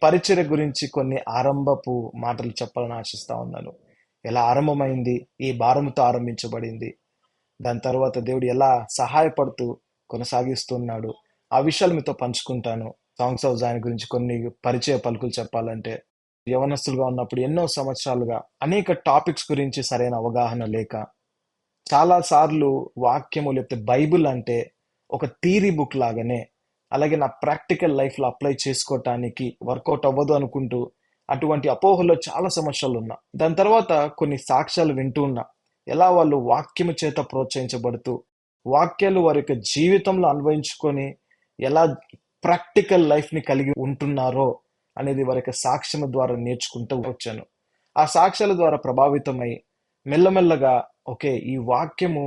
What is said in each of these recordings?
పరిచర్య గురించి కొన్ని ఆరంభపు మాటలు చెప్పాలని ఆశిస్తా ఉన్నాను. ఎలా ఆరంభమైంది, ఈ భారముతో ఆరంభించబడింది, దాని తర్వాత దేవుడు ఎలా సహాయపడుతూ కొనసాగిస్తున్నాడు, ఆ విషయాలు మీతో పంచుకుంటాను. సాంగ్స్ ఆఫ్ జాయిన్ గురించి కొన్ని పరిచయ పలుకులు చెప్పాలంటే, యవనస్తులుగా ఉన్నప్పుడు ఎన్నో సంవత్సరాలుగా అనేక టాపిక్స్ గురించి సరైన అవగాహన లేక, చాలా సార్లు వాక్యము లేకపోతే బైబిల్ అంటే ఒక థీరీ బుక్ లాగానే, అలాగే నా ప్రాక్టికల్ లైఫ్లో అప్లై చేసుకోవటానికి వర్కౌట్ అవ్వదు అనుకుంటూ అటువంటి అపోహలో చాలా సంవత్సరాలు ఉన్నా. దాని తర్వాత కొన్ని సాక్ష్యాలు వింటూ ఉన్నా, ఎలా వాళ్ళు వాక్యము చేత ప్రోత్సహించబడుతూ వాక్యాలు వారి యొక్క జీవితంలో అన్వయించుకొని ఎలా ప్రాక్టికల్ లైఫ్ని కలిగి ఉంటున్నారో అనేది వారి యొక్క సాక్ష్యం ద్వారా నేర్చుకుంటూ వచ్చాను. ఆ సాక్ష్యాల ద్వారా ప్రభావితమై మెల్లమెల్లగా ఓకే, ఈ వాక్యము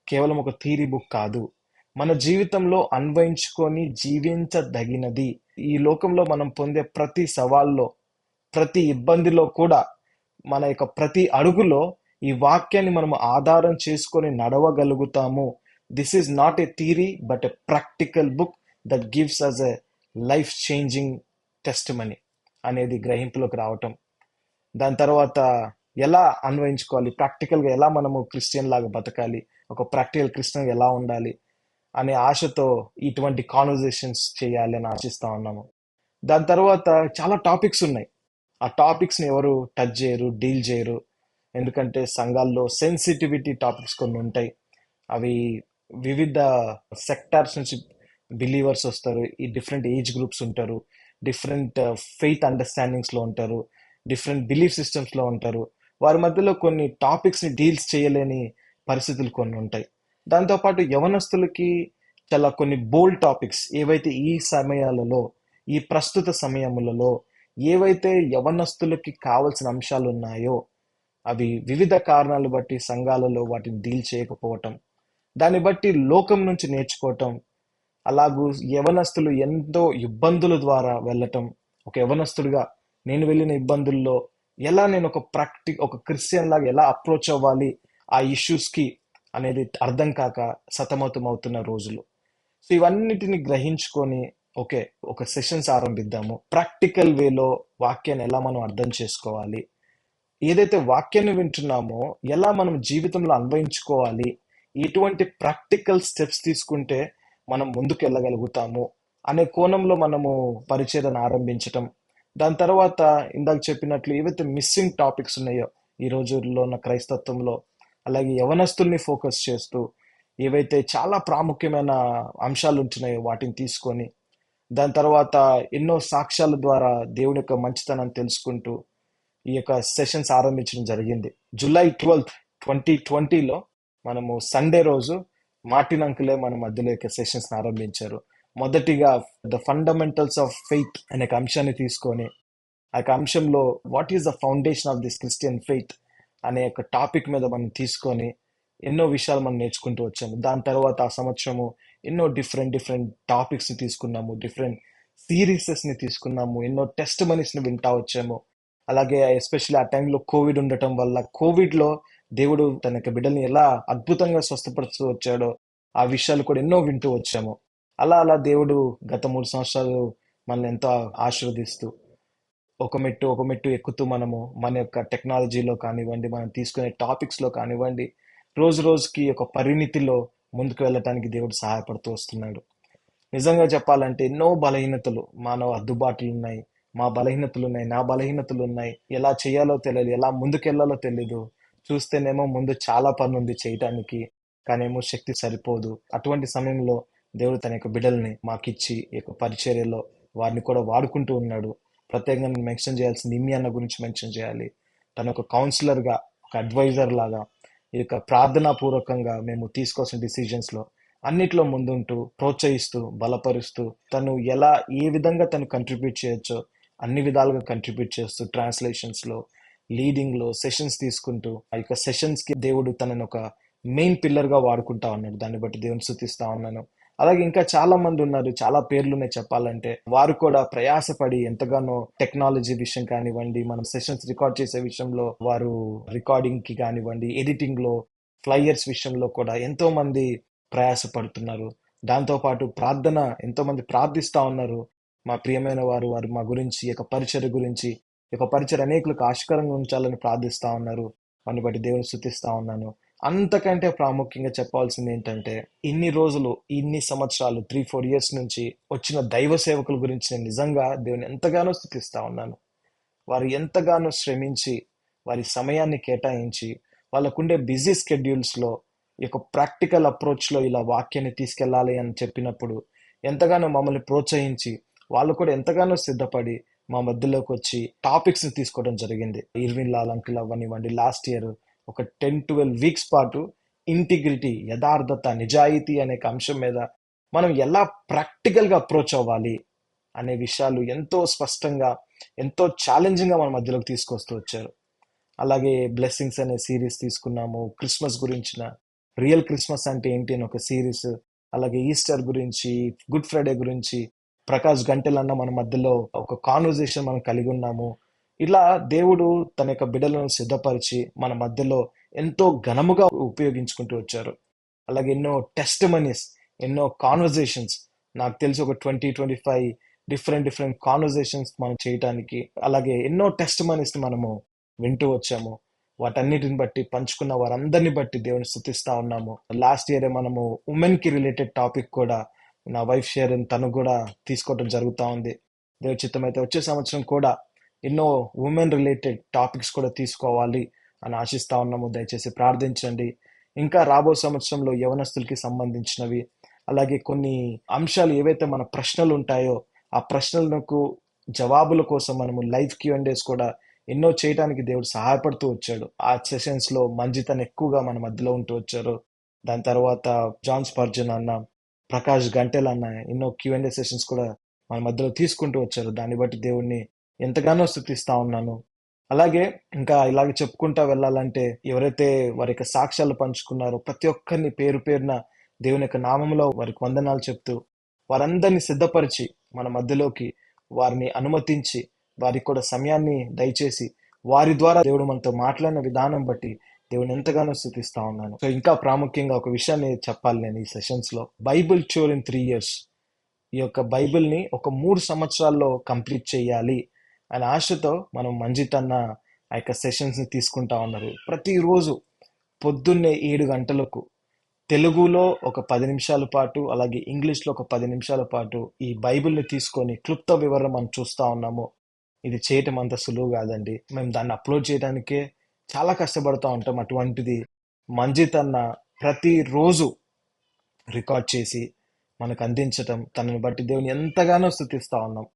కేవలం ఒక థీరీ బుక్ కాదు, మన జీవితంలో అన్వయించుకొని జీవించదగినది. ఈ లోకంలో మనం పొందే ప్రతి సవాల్లో, ప్రతి ఇబ్బందిలో కూడా, మన యొక్క ప్రతి అడుగులో ఈ వాక్యాన్ని మనం ఆధారం చేసుకొని నడవగలుగుతాము. This is not a theory but a practical book that gives us a life changing testimony అనేది గ్రహింపులోకి రావటం. దాని తర్వాత ఎలా అన్వయించుకోవాలి, ప్రాక్టికల్గా ఎలా మనము క్రిస్టియన్ లాగా బతకాలి, ఒక ప్రాక్టికల్ క్రిస్టియన్ ఎలా ఉండాలి అనే ఆశతో ఇటువంటి కాన్వర్జేషన్స్ చేయాలి అని ఆశిస్తా ఉన్నాము. దాని తర్వాత చాలా టాపిక్స్ ఉన్నాయి. ఆ టాపిక్స్ని ఎవరు టచ్ చేయరు, డీల్ చేయరు. ఎందుకంటే సంఘాల్లో సెన్సిటివిటీ టాపిక్స్ కొన్ని ఉంటాయి. అవి వివిధ సెక్టార్స్ నుంచి బిలీవర్స్ వస్తారు, ఈ డిఫరెంట్ ఏజ్ గ్రూప్స్ ఉంటారు, డిఫరెంట్ ఫెయిత్ అండర్స్టాండింగ్స్లో ఉంటారు, డిఫరెంట్ బిలీఫ్ సిస్టమ్స్లో ఉంటారు. వారి మధ్యలో కొన్ని టాపిక్స్ని డీల్స్ చేయలేని పరిస్థితులు కొన్ని ఉంటాయి. దాంతోపాటు యవనస్తులకి చాలా కొన్ని బోల్డ్ టాపిక్స్ ఏవైతే ఈ సమయాలలో, ఈ ప్రస్తుత సమయములలో ఏవైతే యవనస్తులకి కావలసిన అంశాలు ఉన్నాయో అవి వివిధ కారణాలు బట్టి సంఘాలలో వాటిని డీల్ చేయకపోవటం, దాన్ని బట్టి లోకం నుంచి నేర్చుకోవటం, అలాగూ యవనస్తులు ఎంతో ఇబ్బందుల ద్వారా వెళ్ళటం. ఒక యవనస్తుడిగా నేను వెళ్ళిన ఇబ్బందుల్లో ఎలా నేను ఒక క్రిస్టియన్ లాగా ఎలా అప్రోచ్ అవ్వాలి ఆ ఇష్యూస్కి అనేది అర్థం కాక సతమతం అవుతున్న రోజులు. సో ఇవన్నిటిని గ్రహించుకొని ఓకే, ఒక సెషన్స్ ఆరంభిద్దాము. ప్రాక్టికల్ వేలో వాక్యాన్ని ఎలా మనం అర్థం చేసుకోవాలి, ఏదైతే వాక్యాన్ని వింటున్నామో ఎలా మనం జీవితంలో అన్వయించుకోవాలి, ఎటువంటి ప్రాక్టికల్ స్టెప్స్ తీసుకుంటే మనం ముందుకు వెళ్ళగలుగుతాము అనే కోణంలో మనము పరిచయను ఆరంభించటం. దాని తర్వాత ఇందాక చెప్పినట్లు ఏవైతే మిస్సింగ్ టాపిక్స్ ఉన్నాయో ఈ రోజుల్లో ఉన్న క్రైస్తత్వంలో, అలాగే యవనస్తుల్ని ఫోకస్ చేస్తూ ఏవైతే చాలా ప్రాముఖ్యమైన అంశాలు ఉంటున్నాయో వాటిని తీసుకొని, దాని తర్వాత ఎన్నో సాక్ష్యాల ద్వారా దేవుని యొక్క మంచితనాన్ని తెలుసుకుంటూ ఈ యొక్క సెషన్స్ ఆరంభించడం జరిగింది. జూలై 12, 2020లో మనము సండే రోజు మార్టిన్ అంకులే మన మధ్యలో యొక్క సెషన్స్ ఆరంభించారు. మొదటిగా ద ఫండమెంటల్స్ ఆఫ్ ఫెయిత్ అనే ఒక అంశాన్ని తీసుకొని, ఆ యొక్క అంశంలో what is the foundation of this Christian faith అనే ఒక టాపిక్ మీద మనం తీసుకొని ఎన్నో విషయాలు మనం నేర్చుకుంటూ వచ్చాము. దాని తర్వాత ఆ సంవత్సరము ఎన్నో డిఫరెంట్ డిఫరెంట్ టాపిక్స్ని తీసుకున్నాము, డిఫరెంట్ సిరీసెస్ని తీసుకున్నాము, ఎన్నో టెస్ట్ మనీస్ని వింటా వచ్చాము. అలాగే ఎస్పెషల్లీ ఆ టైంలో కోవిడ్ ఉండటం వల్ల, కోవిడ్లో దేవుడు తన యొక్క బిడ్డల్ని ఎలా అద్భుతంగా స్వస్థపరుస్తూ వచ్చాడో ఆ విషయాలు కూడా ఎన్నో వింటూ వచ్చాము. అలా అలా దేవుడు గత 3 సంవత్సరాలు మనల్ని ఎంతో ఆశీర్వదిస్తూ ఒక మెట్టు ఎక్కుతూ మనము మన యొక్క టెక్నాలజీలో కానివ్వండి, మనం తీసుకునే టాపిక్స్లో కానివ్వండి, రోజు రోజుకి ఒక పరిణితిలో ముందుకు వెళ్ళటానికి దేవుడు సహాయపడుతూ వస్తున్నాడు. నిజంగా చెప్పాలంటే ఎన్నో బలహీనతలు, మానవ అద్దుబాట్లు ఉన్నాయి, మా బలహీనతలు ఉన్నాయి, నా బలహీనతలు ఉన్నాయి. ఎలా చేయాలో తెలియదు, ఎలా ముందుకెళ్లాలో తెలీదు. చూస్తేనేమో ముందు చాలా పని ఉంది చేయటానికి, కానేమో శక్తి సరిపోదు. అటువంటి సమయంలో దేవుడు తన యొక్క బిడ్డల్ని మాకిచ్చి ఈ యొక్క పరిచర్యలో వారిని కూడా వాడుకుంటూ ఉన్నాడు. ప్రత్యేకంగా నేను మెన్షన్ చేయాల్సింది ఇమ్మి అన్న గురించి మెన్షన్ చేయాలి. తన ఒక కౌన్సిలర్గా, ఒక అడ్వైజర్ లాగా ఈ యొక్క ప్రార్థనా పూర్వకంగా మేము తీసుకోవాల్సిన డిసిజన్స్లో అన్నిట్లో ముందుంటూ ప్రోత్సహిస్తూ బలపరుస్తూ తను ఎలా ఏ విధంగా తను కంట్రిబ్యూట్ చేయొచ్చో అన్ని విధాలుగా కంట్రిబ్యూట్ చేస్తూ ట్రాన్స్లేషన్స్లో, లీడింగ్లో, సెషన్స్ తీసుకుంటూ ఆ యొక్క సెషన్స్కి దేవుడు తనను ఒక మెయిన్ పిల్లర్గా వాడుకుంటా ఉన్నాడు. దాన్ని బట్టి దేవుని స్తుతిస్తా ఉన్నాను. అలాగే ఇంకా చాలా మంది ఉన్నారు, చాలా పేర్లు ఉన్నాయి చెప్పాలంటే. వారు కూడా ప్రయాసపడి ఎంతగానో టెక్నాలజీ విషయం కానివ్వండి, మనం సెషన్స్ రికార్డ్ చేసే విషయంలో వారు రికార్డింగ్ కి కానివ్వండి, ఎడిటింగ్ లో, ఫ్లైయర్స్ విషయంలో కూడా ఎంతో మంది ప్రయాసపడుతున్నారు. దాంతో పాటు ప్రార్థన, ఎంతో మంది ప్రార్థిస్తా ఉన్నారు. మా ప్రియమైన వారు మా గురించి, ఈ యొక్క పరిచర్య గురించి, ఈ యొక్క పరిచర్య అనేకులకు ఆశకరంగా ఉంచాలని ప్రార్థిస్తా ఉన్నారు. వారిని బట్టి దేవుని స్తుతిస్తా ఉన్నాను. అంతకంటే ప్రాముఖ్యంగా చెప్పాల్సింది ఏంటంటే, ఇన్ని రోజులు, ఇన్ని సంవత్సరాలు 3, 4 ఇయర్స్ నుంచి వచ్చిన దైవ సేవకుల గురించి నేను నిజంగా దేవుని ఎంతగానో స్తుతిస్తా ఉన్నాను. వారు ఎంతగానో శ్రమించి, వారి సమయాన్ని కేటాయించి, వాళ్ళకుండే బిజీ స్కెడ్యూల్స్‌లో ఈ యొక్క ప్రాక్టికల్ అప్రోచ్‌లో ఇలా వాక్యాన్ని తీసుకెళ్ళాలి అని చెప్పినప్పుడు, ఎంతగానో మమ్మల్ని ప్రోత్సహించి, వాళ్ళు కూడా ఎంతగానో సిద్ధపడి, మా మధ్యలోకొచ్చి టాపిక్స్‌ని తీసుకోవడం జరిగింది. ఇర్విన్ లాల్ అంకుల్ అవ్వనివ్వండి, లాస్ట్ ఇయర్ ఒక 10, 12 వీక్స్ పాటు ఇంటిగ్రిటీ, యథార్థత, నిజాయితీ అనే ఒక అంశం మీద మనం ఎలా ప్రాక్టికల్‌గా అప్రోచ్ అవ్వాలి అనే విషయాలు ఎంతో స్పష్టంగా, ఎంతో ఛాలెంజింగ్‌గా మన మధ్యలోకి తీసుకొస్తూ వచ్చారు. అలాగే బ్లెస్సింగ్స్ అనే సిరీస్ తీసుకున్నాము. క్రిస్మస్ గురించిన రియల్ క్రిస్మస్ అంటే ఏంటి అని ఒక సిరీస్, అలాగే ఈస్టర్ గురించి, గుడ్ ఫ్రైడే గురించి ప్రకాష్ గంటెలన్న మన మధ్యలో ఒక కాన్వర్జేషన్ మనం కలిగి ఉన్నాము. ఇలా దేవుడు తన యొక్క బిడ్డలను సిద్ధపరిచి మన మధ్యలో ఎంతో ఘనముగా ఉపయోగించుకుంటూ వచ్చారు. అలాగే ఎన్నో టెస్ట్ మనీస్, ఎన్నో కాన్వర్జేషన్స్, నాకు తెలిసి ఒక 20-25 డిఫరెంట్ కాన్వర్జేషన్స్ మనం చేయటానికి, అలాగే ఎన్నో టెస్ట్ మనీస్ మనము వింటూ వచ్చాము. వాటన్నిటిని బట్టి పంచుకున్న వారందరిని బట్టి దేవుని స్తుతిస్తా ఉన్నాము. లాస్ట్ ఇయర్ మనము ఉమెన్ కి రిలేటెడ్ టాపిక్ కూడా నా వైఫ్ షేరన్ తను కూడా తీసుకోవడం జరుగుతా ఉంది. దేవుడి చిత్తం అయితే వచ్చే సంవత్సరం కూడా ఎన్నో ఉమెన్ రిలేటెడ్ టాపిక్స్ కూడా తీసుకోవాలి అని ఆశిస్తా ఉన్నాము. దయచేసి ప్రార్థించండి. ఇంకా రాబో సంవత్సరంలో యవనస్తులకి సంబంధించినవి, అలాగే కొన్ని అంశాలు ఏవైతే మన ప్రశ్నలు ఉంటాయో ఆ ప్రశ్నలకు జవాబుల కోసం మనము లైవ్ Q&As కూడా ఎన్నో చేయడానికి దేవుడు సహాయపడుతూ వచ్చాడు. ఆ సెషన్స్ లో మంజితన్ ఎక్కువగా మన మధ్యలో ఉంటూ వచ్చారు. దాని తర్వాత జాన్ స్పర్జన్ అన్న, ప్రకాష్ గంటెల్ అన్న ఎన్నో Q&A సెషన్స్ కూడా మన మధ్యలో తీసుకుంటూ వచ్చారు. దాన్ని బట్టి దేవుణ్ణి ఎంతగానో స్తుతిస్తా ఉన్నాను. అలాగే ఇంకా ఇలాగే చెప్పుకుంటా వెళ్ళాలంటే, ఎవరైతే వారి యొక్క సాక్ష్యాలు పంచుకున్నారో ప్రతి ఒక్కరిని పేరు పేరున దేవుని యొక్క నామంలో వారికి వందనాలు చెప్తూ, వారందరినీ సిద్ధపరిచి మన మధ్యలోకి వారిని అనుమతించి, వారికి కూడా సమయాన్ని దయచేసి, వారి ద్వారా దేవుడు మనతో మాట్లాడిన విధానం బట్టి దేవుని ఎంతగానో స్తుతిస్తా ఉన్నాను. సో ఇంకా ప్రాముఖ్యంగా ఒక విషయాన్ని చెప్పాలి నేను ఈ సెషన్స్ లో. బైబిల్ టూర్ ఇన్ 3 ఇయర్స్, ఈ యొక్క బైబిల్ని ఒక 3 సంవత్సరాల్లో కంప్లీట్ చేయాలి అనే ఆశతో మనం మంజిత్ అన్న ఆ యొక్క సెషన్స్ ని తీసుకుంటా ఉన్నారు. ప్రతిరోజు పొద్దున్నే 7 గంటలకు తెలుగులో ఒక 10 నిమిషాల పాటు, అలాగే ఇంగ్లీష్లో ఒక 10 నిమిషాల పాటు ఈ బైబిల్ని తీసుకొని క్లుప్త వివరణ మనం చూస్తా ఉన్నాము. ఇది చేయటం అంత సులువు కాదండి. మేము దాన్ని అప్లోడ్ చేయడానికే చాలా కష్టపడుతూ ఉంటాం. అటువంటిది మంజిత్ అన్న ప్రతిరోజు రికార్డ్ చేసి మనకు అందించటం, తనని బట్టి దేవుని ఎంతగానో స్తుతిస్తా ఉన్నాం.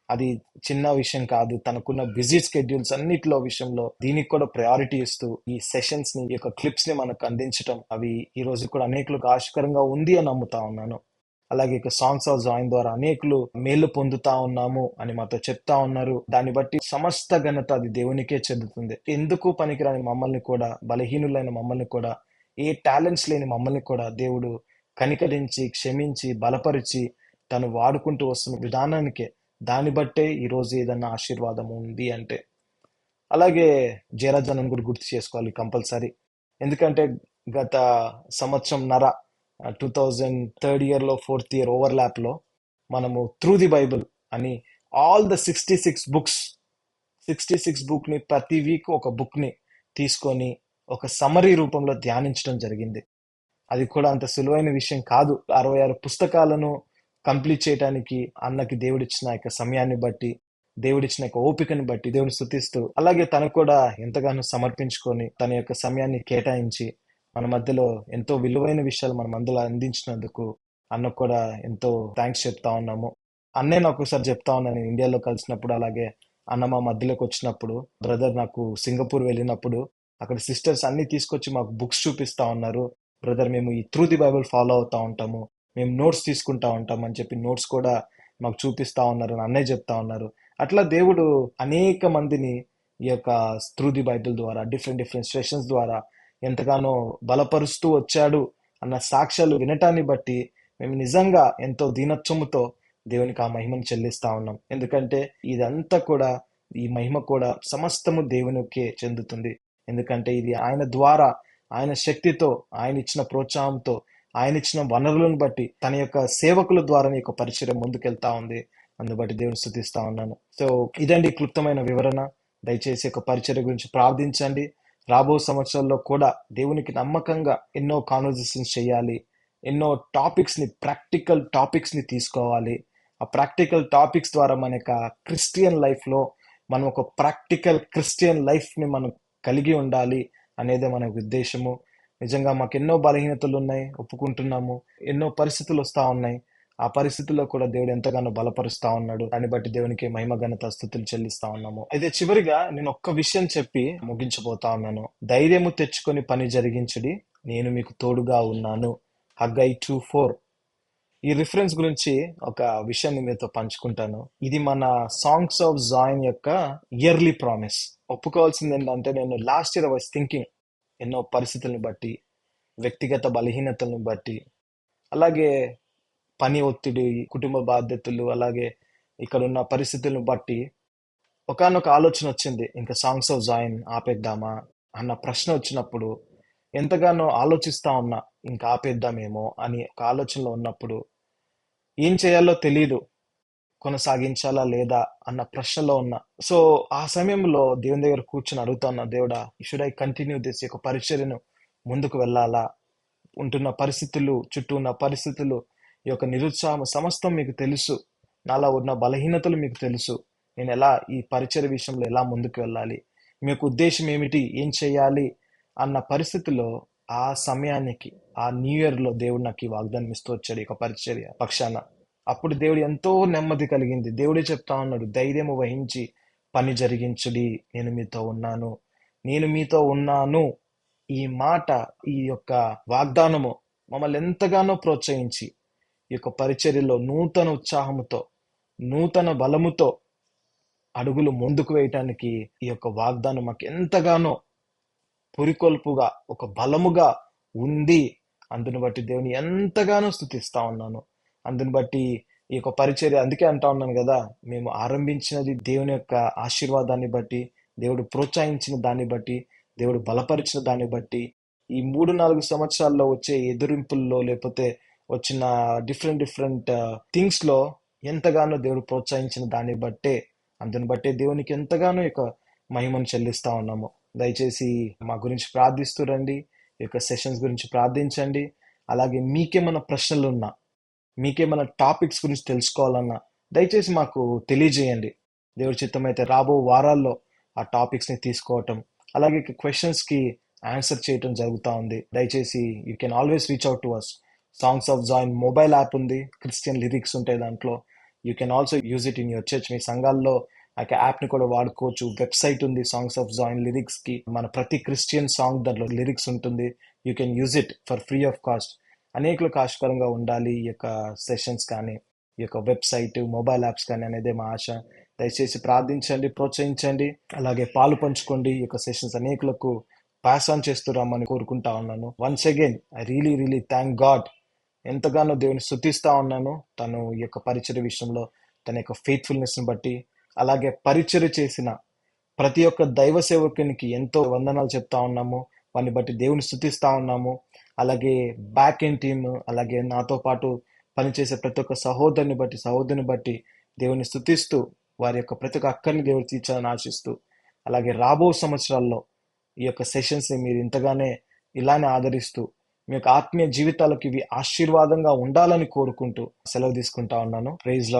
అది చిన్న విషయం కాదు. తనకున్న బిజీ స్కెడ్యూల్స్ అన్నిటిలో విషయంలో దీనికి కూడా ప్రయారిటీ ఇస్తూ ఈ సెషన్స్ ని, ఈ యొక్క క్లిప్స్ ని మనకు అందించటం, అవి ఈ రోజు కూడా అనేకులకు ఆశకరంగా ఉంది అని నమ్ముతా ఉన్నాను. అలాగే ఇక సాంగ్స్ ఆఫ్ జాయిన్ ద్వారా అనేకులు మేలు పొందుతా ఉన్నాము అని మాతో చెప్తా ఉన్నారు. దాన్ని బట్టి సమస్త ఘనత అది దేవునికే చెందుతుంది. ఎందుకు పనికిరాని మమ్మల్ని కూడా, బలహీనులైన మమ్మల్ని కూడా, ఏ టాలెంట్స్ లేని మమ్మల్ని కూడా దేవుడు కనికరించి, క్షమించి, బలపరిచి తను వాడుకుంటూ వస్తున్న విధానానికే, దాన్ని బట్టే ఈరోజు ఏదన్నా ఆశీర్వాదం ఉంది అంటే. అలాగే జయరాజన్ కూడా గుర్తు చేసుకోవాలి కంపల్సరీ. ఎందుకంటే గత సంవత్సరంన్నర 2003 ఇయర్లో 4th ఇయర్ ఓవర్లాప్లో మనము త్రూ ది బైబుల్ అని ఆల్ ద 66 బుక్ని ప్రతి వీక్ ఒక బుక్ని తీసుకొని ఒక సమరీ రూపంలో ధ్యానించడం జరిగింది. అది కూడా అంత సులువైన విషయం కాదు. 66 పుస్తకాలను కంప్లీట్ చేయడానికి అన్నకి దేవుడిచ్చిన యొక్క సమయాన్ని బట్టి, దేవుడిచ్చిన యొక్క ఓపికని బట్టి దేవుని స్తుతిస్తూ, అలాగే తను కూడా ఎంతగానో సమర్పించుకొని తన యొక్క సమయాన్ని కేటాయించి మన మధ్యలో ఎంతో విలువైన విషయాలు మన మధ్యలో అందించినందుకు అన్నకు కూడా ఎంతో థ్యాంక్స్ చెప్తా ఉన్నాము. అన్నే నాకు ఒకసారి చెప్తా ఉన్నాను, నేను ఇండియాలో కలిసినప్పుడు, అలాగే అన్న మా మధ్యలోకి వచ్చినప్పుడు, బ్రదర్ నాకు సింగపూర్ వెళ్ళినప్పుడు అక్కడ సిస్టర్స్ అన్ని తీసుకొచ్చి మాకు బుక్స్ చూపిస్తా ఉన్నారు. బ్రదర్ మేము ఈ త్రూ ది బైబుల్ ఫాలో అవుతా ఉంటాము, మేము నోట్స్ తీసుకుంటా ఉంటాం అని చెప్పి నోట్స్ కూడా మాకు చూపిస్తా ఉన్నారు అని అన్నయ్య చెప్తా ఉన్నారు. అట్లా దేవుడు అనేక మందిని ఈ యొక్క త్రూ ది బైబిల్ ద్వారా, డిఫరెంట్ సెషన్స్ ద్వారా ఎంతగానో బలపరుస్తూ వచ్చాడు అన్న సాక్ష్యాలు వినటాన్ని బట్టి మేము నిజంగా ఎంతో దీనత్వముతో దేవునికి ఆ మహిమను చెల్లిస్తా ఉన్నాం. ఎందుకంటే ఇదంతా కూడా, ఈ మహిమ కూడా సమస్తము దేవునికే చెందుతుంది. ఎందుకంటే ఇది ఆయన ద్వారా, ఆయన శక్తితో, ఆయన ఇచ్చిన ప్రోత్సాహంతో, ఆయన ఇచ్చిన వనరులను బట్టి తన యొక్క సేవకుల ద్వారా ఈ యొక్క పరిచయం ముందుకెళ్తా ఉంది. అందును బట్టి దేవుని స్తుతిస్తా ఉన్నాను. సో ఇదండి క్లుప్తమైన వివరణ. దయచేసి ఒక పరిచర్య గురించి ప్రార్థించండి. రాబో సంవత్సరాల్లో కూడా దేవునికి నమ్మకంగా ఎన్నో కాన్వర్జేషన్స్ చేయాలి. ఎన్నో ప్రాక్టికల్ టాపిక్స్ ని తీసుకోవాలి. ఆ ప్రాక్టికల్ టాపిక్స్ ద్వారా మన యొక్క క్రిస్టియన్ లైఫ్ లో మనం ఒక ప్రాక్టికల్ క్రిస్టియన్ లైఫ్ ని మనం కలిగి ఉండాలి అనేదే మన ఉద్దేశము. నిజంగా మాకు ఎన్నో బలహీనతలు ఉన్నాయి, ఒప్పుకుంటున్నాము. ఎన్నో పరిస్థితులు వస్తా ఉన్నాయి. ఆ పరిస్థితుల్లో కూడా దేవుడు ఎంతగానో బలపరుస్తా ఉన్నాడు. దాన్ని బట్టి దేవునికి మహిమ ఘనత స్తుతులు చెల్లిస్తా ఉన్నాము. అయితే చివరిగా నేను ఒక్క విషయం చెప్పి ముగించబోతా ఉన్నాను. ధైర్యము తెచ్చుకొని పని జరిగించుడి, నేను మీకు తోడుగా ఉన్నాను. హగ్గై 2:4. ఈ రిఫరెన్స్ గురించి ఒక విషయాన్ని మీతో పంచుకుంటాను. ఇది మన సాంగ్స్ ఆఫ్ జాయిన్ యొక్క ఇయర్లీ ప్రామిస్. ఒప్పుకోవాల్సింది ఏంటంటే, నేను లాస్ట్ ఇయర్ వాస్ థింకింగ్, ఎన్నో పరిస్థితులను బట్టి, వ్యక్తిగత బలహీనతలను బట్టి, అలాగే పని ఒత్తిడి, కుటుంబ బాధ్యతలు, అలాగే ఇక్కడ ఉన్న పరిస్థితులను బట్టి ఒకానొక ఆలోచన వచ్చింది, ఇంకా సాంగ్స్ ఆఫ్ జాయిన్ ఆపేద్దామా అన్న ప్రశ్న వచ్చినప్పుడు ఎంతగానో ఆలోచిస్తా ఉన్నా, ఇంకా ఆపేద్దామేమో అని ఒక ఆలోచనలో ఉన్నప్పుడు ఏం చేయాలో తెలియదు, కొనసాగించాలా లేదా అన్న ప్రశ్నలో ఉన్నా. సో ఆ సమయంలో దేవుని దగ్గర కూర్చొని అడుగుతా ఉన్నా, దేవుడా, షుడ్ ఐ కంటిన్యూ దిస్, యొక్క పరిచర్యను ముందుకు వెళ్ళాలా? ఉంటున్న పరిస్థితులు, చుట్టూ ఉన్న పరిస్థితులు, ఈ యొక్క నిరుత్సాహం సమస్తం మీకు తెలుసు. నాలో ఉన్న బలహీనతలు మీకు తెలుసు. నేను ఎలా ఈ పరిచర్య విషయంలో ఎలా ముందుకు వెళ్ళాలి, మీ యొక్క ఉద్దేశం ఏమిటి, ఏం చేయాలి అన్న పరిస్థితిలో ఆ సమయానికి, ఆ న్యూ ఇయర్ లో దేవుడు నాకు ఈ వాగ్దానం ఇస్తూ వచ్చాడు, ఈ యొక్క పరిచర్య పక్షాన. అప్పుడు దేవుడు ఎంతో నెమ్మది కలిగింది. దేవుడే చెప్తా ఉన్నాడు, ధైర్యము వహించి పని జరిగించుడి, నేను మీతో ఉన్నాను, నేను మీతో ఉన్నాను. ఈ మాట, ఈ యొక్క వాగ్దానము మమ్మల్ని ఎంతగానో ప్రోత్సహించి ఈ యొక్క పరిచర్యలో నూతన ఉత్సాహముతో, నూతన బలముతో అడుగులు ముందుకు వేయటానికి ఈ యొక్క వాగ్దానం మాకు ఎంతగానో పురికొల్పుగా, ఒక బలముగా ఉంది. అందును బట్టి దేవుని ఎంతగానో స్తుతిస్తా ఉన్నాను. అందును బట్టి ఈ యొక్క పరిచర్య, అందుకే అంటా ఉన్నాను కదా, మేము ఆరంభించినది దేవుని యొక్క ఆశీర్వాదాన్ని బట్టి, దేవుడు ప్రోత్సహించిన దాన్ని బట్టి, దేవుడు బలపరిచిన దాన్ని బట్టి, ఈ 3-4 సంవత్సరాల్లో వచ్చే ఎదురింపుల్లో, లేకపోతే వచ్చిన డిఫరెంట్ థింగ్స్ లో ఎంతగానో దేవుడు ప్రోత్సహించిన దాన్ని బట్టే, అందుని బట్టే దేవునికి ఎంతగానో ఈ యొక్క మహిమను చెల్లిస్తా ఉన్నాము. దయచేసి మా గురించి ప్రార్థిస్తూ రండి. ఈ యొక్క సెషన్స్ గురించి ప్రార్థించండి. అలాగే మీకేమైనా ప్రశ్నలు ఉన్నా, మీకేమైనా టాపిక్స్ గురించి తెలుసుకోవాలన్నా దయచేసి మాకు తెలియజేయండి. దేవుడి చిత్తమైతే రాబో వారాల్లో ఆ టాపిక్స్ ని తీసుకోవటం, అలాగే క్వశ్చన్స్ కి ఆన్సర్ చేయటం జరుగుతూ ఉంది. దయచేసి you can always reach out to us. Songs of Zion mobile app ఉంది, క్రిస్టియన్ లిరిక్స్ ఉంటాయి దాంట్లో. You can also use it in your church. మీ సంఘాల్లో ఆ యాప్ ని కూడా వాడుకోవచ్చు. వెబ్సైట్ ఉంది సాంగ్స్ ఆఫ్ జాయిన్ లిరిక్స్ కి. మన ప్రతి క్రిస్టియన్ సాంగ్ దాంట్లో లిరిక్స్ ఉంటుంది. You can use it for free of cost. అనేకులకు ఆశకరంగా ఉండాలి ఈ యొక్క సెషన్స్ కానీ, ఈ యొక్క వెబ్సైట్, మొబైల్ యాప్స్ కానీ అనేదే మా ఆశ. దయచేసి ప్రార్థించండి, ప్రోత్సహించండి, అలాగే పాలు పంచుకోండి. ఈ యొక్క సెషన్స్ అనేకులకు పాస్ ఆన్ చేస్తూ రమ్మని కోరుకుంటా ఉన్నాను. Once again I really thank God. ఎంతగానో దేవుని స్తుతిస్తా ఉన్నాను, తను ఈ యొక్క పరిచర్య విషయంలో తన యొక్క ఫెయిత్ఫుల్నెస్ ని బట్టి. అలాగే పరిచర్య చేసిన ప్రతి ఒక్క దైవ సేవకునికి ఎంతో వందనాలు చెప్తా ఉన్నాము. వారిని బట్టి దేవుని స్తుతిస్తా ఉన్నాము. అలాగే బ్యాక్ ఎండ్ టీమ్, అలాగే నాతో పాటు పనిచేసే ప్రతి ఒక్క సహోదరుని బట్టి దేవుని స్తుతిస్తూ, వారి యొక్క ప్రతి ఒక్క అక్కర్ని దేవుడు తీర్చాలని ఆశిస్తూ, అలాగే రాబో సంవత్సరాల్లో ఈ యొక్క సెషన్స్ ని మీరు ఇంతగానే ఇలానే ఆదరిస్తూ, మీ యొక్క ఆత్మీయ జీవితాలకు ఇవి ఆశీర్వాదంగా ఉండాలని కోరుకుంటూ సెలవు తీసుకుంటా ఉన్నాను. Praise lord.